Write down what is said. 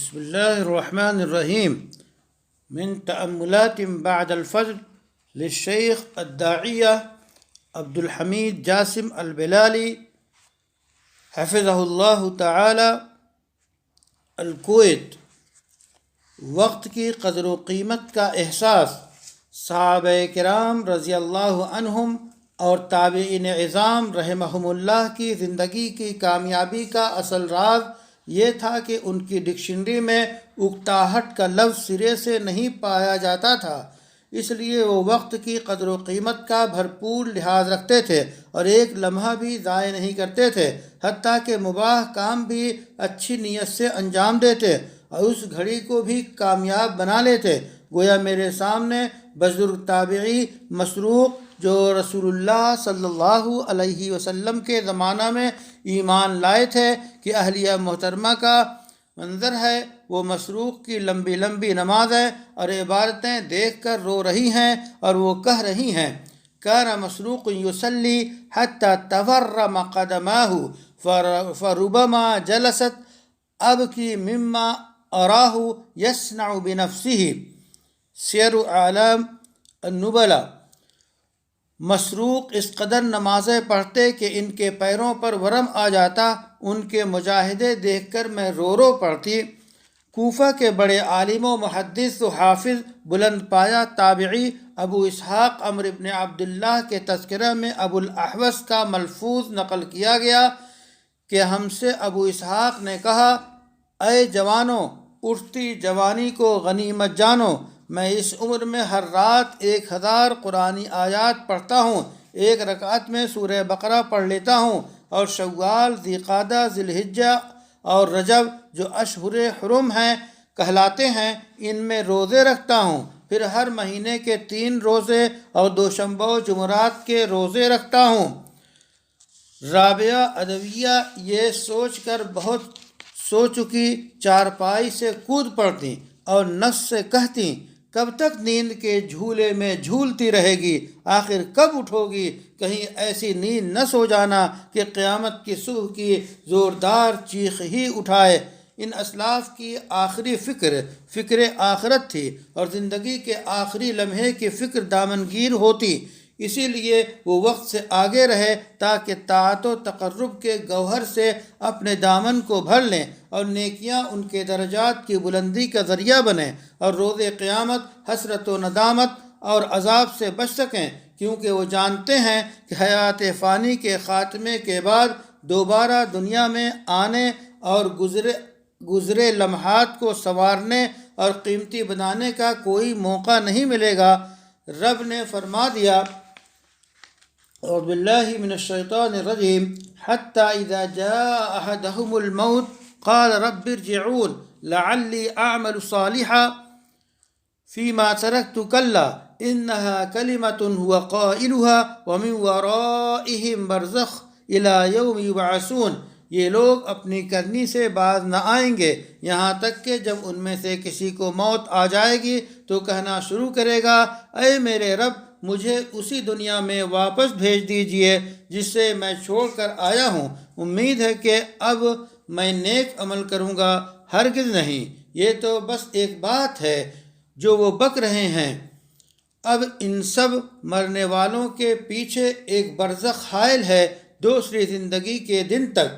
بسم الله الرحمن الرحيم. من تأملات بعد الفجر للشيخ الداعية عبد الحميد جاسم البلالي حفظه اللہ تعالی. الکویت. وقت کی قدر و قیمت کا احساس صحابہ کرام رضی اللہ عنہم اور تابعین اعظام رحمہم اللہ کی زندگی کی کامیابی کا اصل راز یہ تھا کہ ان کی ڈکشنری میں اکتاہٹ کا لفظ سرے سے نہیں پایا جاتا تھا. اس لیے وہ وقت کی قدر و قیمت کا بھرپور لحاظ رکھتے تھے اور ایک لمحہ بھی ضائع نہیں کرتے تھے، حتیٰ کہ مباح کام بھی اچھی نیت سے انجام دیتے اور اس گھڑی کو بھی کامیاب بنا لیتے. گویا میرے سامنے بزرگ تابعی مسروق جو رسول اللہ صلی اللہ علیہ وسلم کے زمانہ میں ایمان لائے تھے کہ اہلیہ محترمہ کا منظر ہے، وہ مسروق کی لمبی لمبی نمازیں اور عبادتیں دیکھ کر رو رہی ہیں اور وہ کہہ رہی ہیں کان مسروق یصلی حتی تورم قدماہ فربما جلست ابکی مما اراہ یصنع بنفسہ. سیر اعلام النبلاء. مسروق اس قدر نمازیں پڑھتے کہ ان کے پیروں پر ورم آ جاتا. ان کے مجاہدے دیکھ کر میں رو رو پڑتی. کوفہ کے بڑے عالم و محدث و حافظ بلند پایہ تابعی ابو اسحاق عمرو بن عبداللہ کے تذکرہ میں ابو الاحوص کا ملفوظ نقل کیا گیا کہ ہم سے ابو اسحاق نے کہا، اے جوانوں، اٹھتی جوانی کو غنیمت جانو. میں اس عمر میں ہر رات 1000 قرآنی آیات پڑھتا ہوں. ایک رکعت میں سورہ بقرہ پڑھ لیتا ہوں اور شوال، ذی-قعدہ، ذی الحجہ اور رجب جو اشہر حرم ہیں کہلاتے ہیں ان میں روزے رکھتا ہوں. پھر ہر مہینے کے 3 روزے اور دوشنبہ و جمعرات کے روزے رکھتا ہوں. رابعہ ادویہ یہ سوچ کر بہت سو چکی چارپائی سے کود پڑتی اور نفس سے کہتی، کب تک نیند کے جھولے میں جھولتی رہے گی؟ آخر کب اٹھو گی؟ کہیں ایسی نیند نہ سو جانا کہ قیامت کی صبح کی زوردار چیخ ہی اٹھائے. ان اسلاف کی آخری فکر آخرت تھی اور زندگی کے آخری لمحے کی فکر دامنگیر ہوتی. اسی لیے وہ وقت سے آگے رہے تاکہ طاعت و تقرب کے گوہر سے اپنے دامن کو بھر لیں اور نیکیاں ان کے درجات کی بلندی کا ذریعہ بنیں اور روز قیامت حسرت و ندامت اور عذاب سے بچ سکیں، کیونکہ وہ جانتے ہیں کہ حیات فانی کے خاتمے کے بعد دوبارہ دنیا میں آنے اور گزرے لمحات کو سنوارنے اور قیمتی بنانے کا کوئی موقع نہیں ملے گا. رب نے فرما دیا، اعوذ باللہ من الشیطان الرجیم، حتی اذا جاء احدهم الموت قال رب ارجعون لعلی اعمل صالحا فیما ترکت کلا انها کلمة هو قائلها ومن ورائهم برزخ الى یوم یبعثون. یہ لوگ اپنی کرنی سے باز نہ آئیں گے یہاں تک کہ جب ان میں سے کسی کو موت آ جائے گی تو کہنا شروع کرے گا، اے میرے رب، مجھے اسی دنیا میں واپس بھیج دیجئے جس سے میں چھوڑ کر آیا ہوں. امید ہے کہ اب میں نیک عمل کروں گا. ہرگز نہیں، یہ تو بس ایک بات ہے جو وہ بک رہے ہیں. اب ان سب مرنے والوں کے پیچھے ایک برزخ حائل ہے دوسری زندگی کے دن تک.